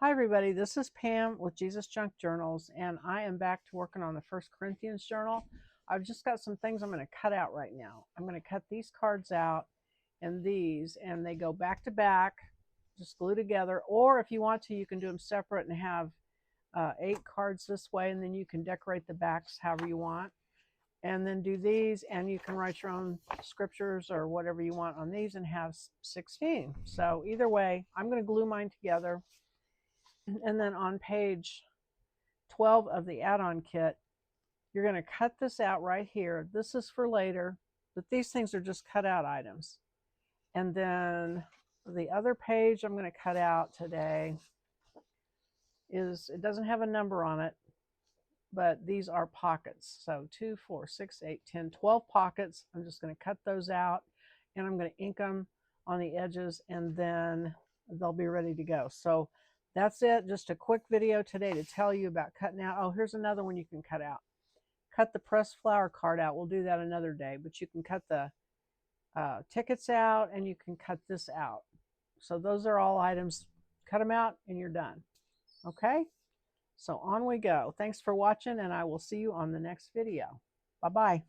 Hi everybody, this is Pam with Jesus Junk Journals, and I am back to working on the First Corinthians journal. I've just got some things I'm going to cut out right now. I'm going to cut these cards out and these, and they go back to back, just glue together. Or if you want to, you can do them separate and have 8 cards this way, and then you can decorate the backs however you want. And then do these, and you can write your own scriptures or whatever you want on these and have 16. So either way, I'm going to glue mine together. And then on page 12 of the add-on kit, you're going to cut this out right here. This is for later, but these things are just cut out items. And then the other page I'm going to cut out today is, it doesn't have a number on it, but these are pockets. So 2, 4, 6, 8, 10, 12 pockets. I'm just going to cut those out, and I'm going to ink them on the edges, and then they'll be ready to go. So that's it. Just a quick video today to tell you about cutting out. Oh, here's another one you can cut out. Cut the pressed flower card out. We'll do that another day, but you can cut the tickets out, and you can cut this out. So those are all items. Cut them out and you're done. Okay? So on we go. Thanks for watching, and I will see you on the next video. Bye-bye.